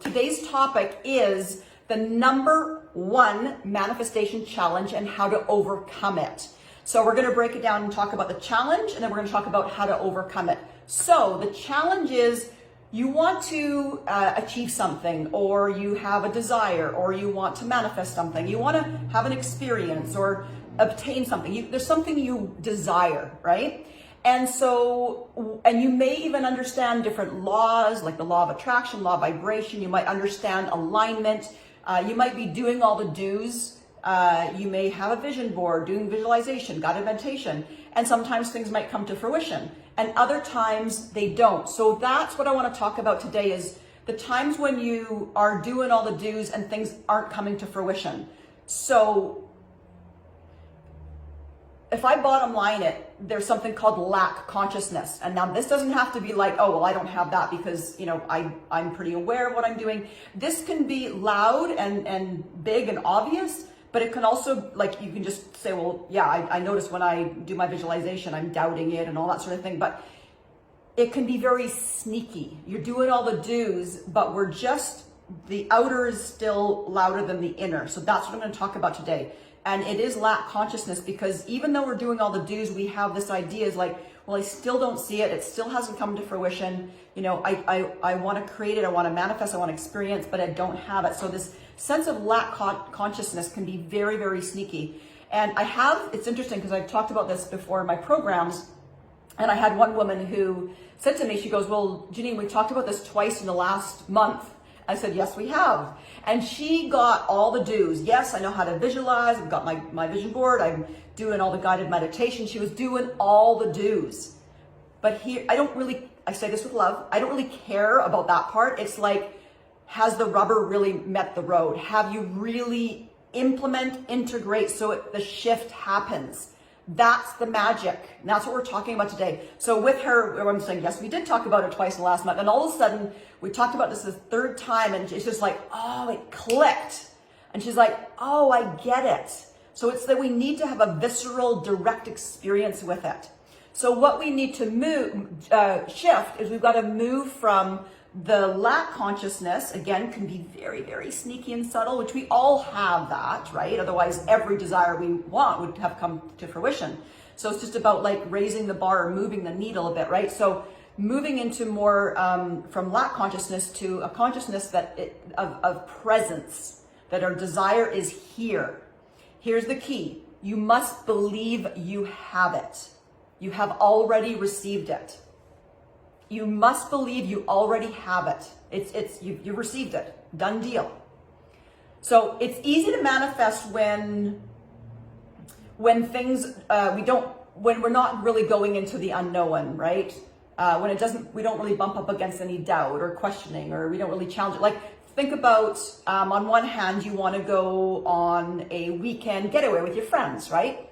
today's topic is the number one manifestation challenge and how to overcome it. So we're going to break it down and talk about the challenge, and then we're going to talk about how to overcome it. So the challenge is you want to achieve something, or you have a desire, or you want to manifest something. You want to have an experience or obtain something. There's something you desire, right? And so, and you may even understand different laws, like the law of attraction, law of vibration. You might understand alignment. You might be doing all the do's. You may have a vision board, doing visualization, guided meditation, and sometimes things might come to fruition, and other times they don't. So that's what I want to talk about today, is the times when you are doing all the do's and things aren't coming to fruition. So if I bottom line it, there's something called lack consciousness. And now this doesn't have to be like, oh, well, I don't have that because, you know, I'm pretty aware of what I'm doing. This can be loud and big and obvious, but it can also, like, you can just say, well, yeah, I notice when I do my visualization, I'm doubting it and all that sort of thing. But it can be very sneaky. You're doing all the do's, but the outer is still louder than the inner. So that's what I'm going to talk about today. And it is lack consciousness, because even though we're doing all the do's, we have this idea is like, well, I still don't see it. It still hasn't come to fruition. You know, I want to create it. I want to manifest. I want to experience, but I don't have it. So this sense of lack consciousness can be very, very sneaky. And it's interesting because I've talked about this before in my programs. And I had one woman who said to me, she goes, well, Janine, we talked about this twice in the last month. I said, yes, we have. And she got all the do's. Yes, I know how to visualize. I've got my vision board. I'm doing all the guided meditation. She was doing all the do's. But here, I say this with love, I don't really care about that part. It's like, has the rubber really met the road? Have you really integrate so the shift happens? That's the magic. And that's what we're talking about today. So with her, I'm saying, yes, we did talk about it twice in the last month. And all of a sudden, we talked about this the third time, and it's just like, oh, it clicked. And she's like, oh, I get it. So it's that we need to have a visceral, direct experience with it. So what we need to shift is we've got to move from the lack consciousness, again, can be very, very sneaky and subtle, which we all have that, right? Otherwise, every desire we want would have come to fruition. So it's just about like raising the bar or moving the needle a bit, right? So moving into more from lack consciousness to a consciousness of presence, that our desire is here. Here's the key. You must believe you have it. You have already received it. You must believe you already have it. You've received it. Done deal. So it's easy to manifest when things when we're not really going into the unknown, right? When we don't really bump up against any doubt or questioning, or we don't really challenge it. Like, think about, on one hand, you want to go on a weekend getaway with your friends, right?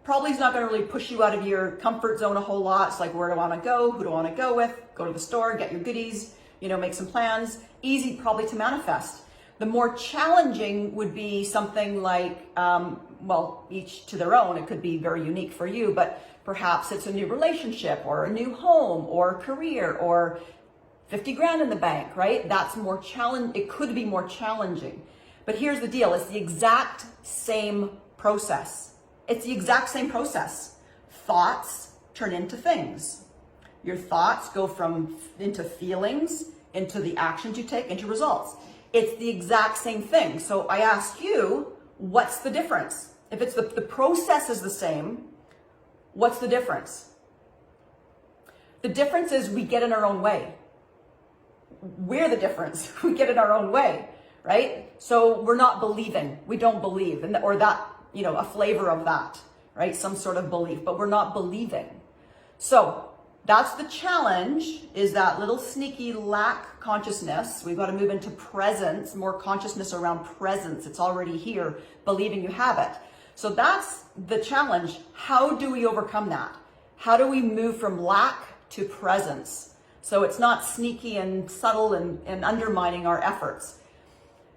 Probably is not going to really push you out of your comfort zone a whole lot. It's like, where do I want to go? Who do I want to go with? Go to the store, get your goodies, make some plans. Easy probably to manifest. The more challenging would be something like, each to their own. It could be very unique for you, but perhaps it's a new relationship or a new home or career or 50 grand in the bank, right? That's more challenge. It could be more challenging. But here's the deal. It's the exact same process. It's the exact same process. Thoughts turn into things. Your thoughts go into feelings, into the actions you take, into results. It's the exact same thing. So I ask you, what's the difference? If it's the process is the same, what's the difference? The difference is we get in our own way. We're the difference. We get in our own way, right? So we're not believing. We don't believe, or that, a flavor of that, right? Some sort of belief, but we're not believing. So that's the challenge, is that little sneaky lack consciousness. We've got to move into presence, more consciousness around presence. It's already here, believing you have it. So that's the challenge. How do we overcome that? How do we move from lack to presence? So it's not sneaky and subtle and undermining our efforts.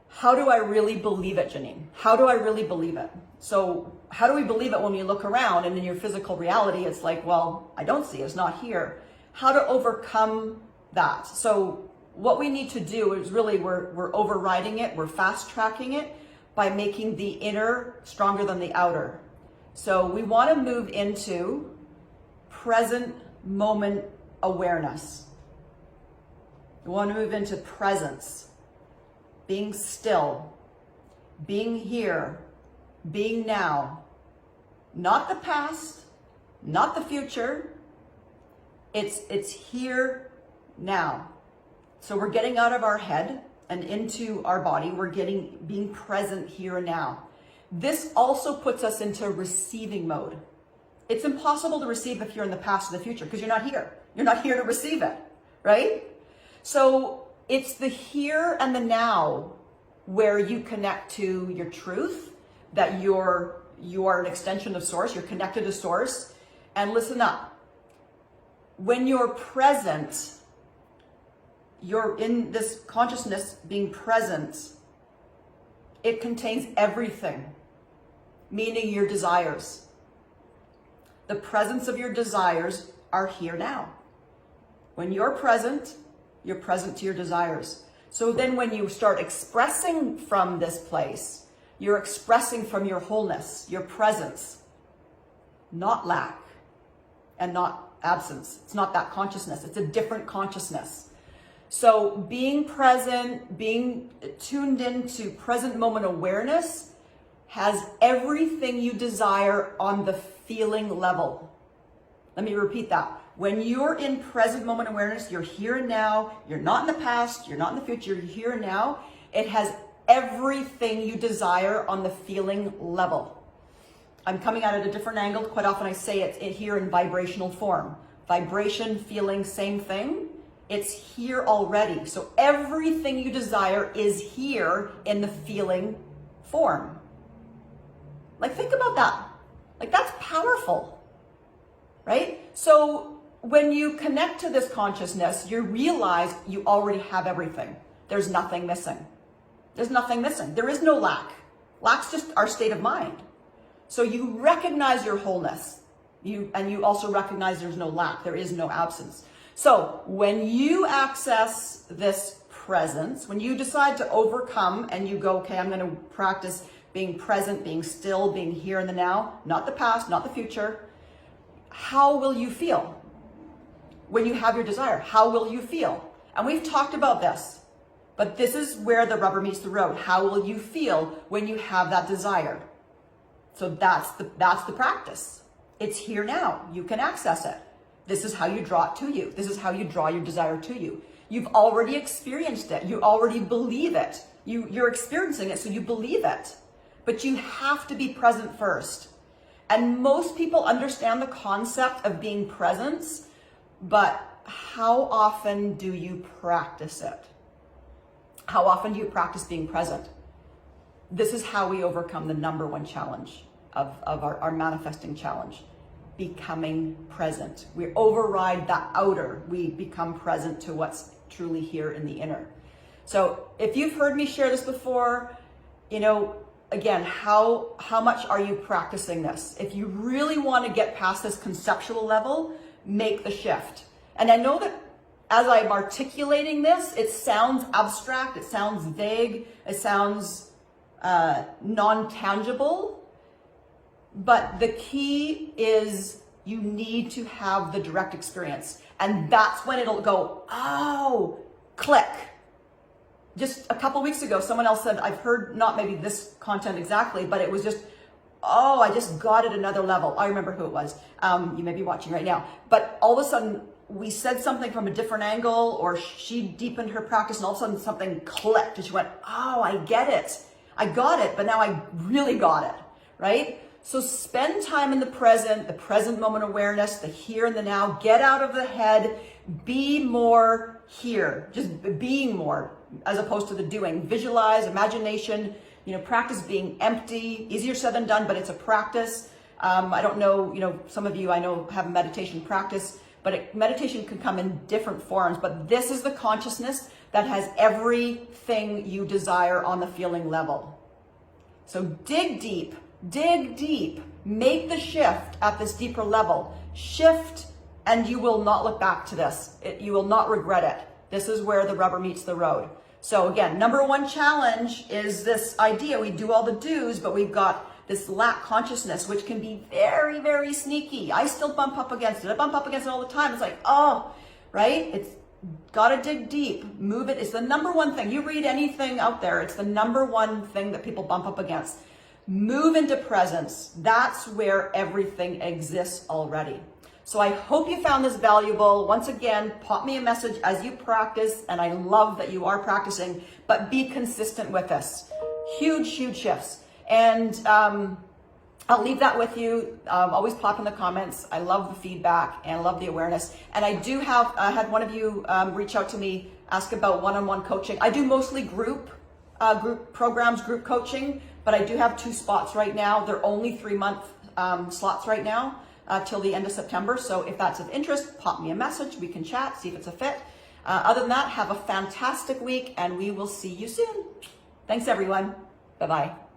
How do I really believe it, Janine? How do I really believe it? So how do we believe it when you look around and in your physical reality, it's like, well, I don't see it, it's not here. How to overcome that? So what we need to do is really, we're overriding it, we're fast tracking it by making the inner stronger than the outer. So we want to move into present moment awareness. We want to move into presence, being still, being here, being now, not the past, not the future. It's here now. So we're getting out of our head and into our body. We're being present here and now. This also puts us into receiving mode. It's impossible to receive if you're in the past or the future because you're not here. You're not here to receive it, right? So it's the here and the now where you connect to your truth, that you are an extension of source, you're connected to source. And listen up. When you're present, you're in this consciousness being present, it contains everything, meaning your desires. The presence of your desires are here now. When you're present to your desires. So then when you start expressing from this place, you're expressing from your wholeness, your presence, not lack and not absence. It's not that consciousness. It's a different consciousness. So being present, being tuned into present moment awareness has everything you desire on the feeling level. Let me repeat that. When you're in present moment awareness, you're here and now, you're not in the past, you're not in the future, you're here and now. It has everything you desire on the feeling level. I'm coming at it a different angle. Quite often I say it's here in vibrational form. Vibration, feeling, same thing. It's here already. So everything you desire is here in the feeling form. Like, think about that. Like, that's powerful, right? So when you connect to this consciousness, you realize you already have everything. There's nothing missing. There's nothing missing. There is no lack. Lack's just our state of mind. So you recognize your wholeness. And you also recognize there's no lack. There is no absence. So when you access this presence, when you decide to overcome and you go, okay, I'm going to practice being present, being still, being here in the now, not the past, not the future, how will you feel when you have your desire? How will you feel? And we've talked about this, but this is where the rubber meets the road. How will you feel when you have that desire? So that's the practice. It's here now. You can access it. This is how you draw it to you. This is how you draw your desire to you. You've already experienced it. You already believe it. You're experiencing it, so you believe it. But you have to be present first. And most people understand the concept of being present, but how often do you practice it? How often do you practice being present? This is how we overcome the number one challenge of our manifesting challenge. Becoming present. We override the outer. We become present to what's truly here in the inner. So if you've heard me share this before, again, how much are you practicing this? If you really want to get past this conceptual level, make the shift. And I know that as I'm articulating this, it sounds abstract, it sounds vague, it sounds non-tangible. But the key is you need to have the direct experience. And that's when it'll go, oh, click. Just a couple weeks ago, someone else said, I've heard not maybe this content exactly, but it was just, oh, I just got it another level. I remember who it was. You may be watching right now. But all of a sudden, we said something from a different angle, or she deepened her practice, and all of a sudden something clicked. And she went, oh, I get it. I got it, but now I really got it, right? So spend time in the present moment awareness, the here and the now. Get out of the head. Be more here. Just being more as opposed to the doing. Visualize, imagination, practice being empty. Easier said than done, but it's a practice. I don't know, some of you I know have a meditation practice, but meditation can come in different forms. But this is the consciousness that has everything you desire on the feeling level. So dig deep. Dig deep, make the shift at this deeper level. Shift, and you will not look back to this. You will not regret it. This is where the rubber meets the road. So again, number one challenge is this idea. We do all the do's, but we've got this lack consciousness, which can be very, very sneaky. I still bump up against it. I bump up against it all the time. It's like, oh, right? It's got to dig deep, move it. It's the number one thing. You read anything out there, it's the number one thing that people bump up against. Move into presence. That's where everything exists already. So I hope you found this valuable. Once again, pop me a message as you practice, and I love that you are practicing, but be consistent with this. Huge, huge shifts. And I'll leave that with you. Always pop in the comments. I love the feedback and I love the awareness. And I do have, I had one of you reach out to me, ask about one-on-one coaching. I do mostly group programs, group coaching, but I do have 2 spots right now. They're only 3-month slots right now till the end of September. So if that's of interest, pop me a message. We can chat, see if it's a fit. Other than that, have a fantastic week and we will see you soon. Thanks everyone. Bye-bye.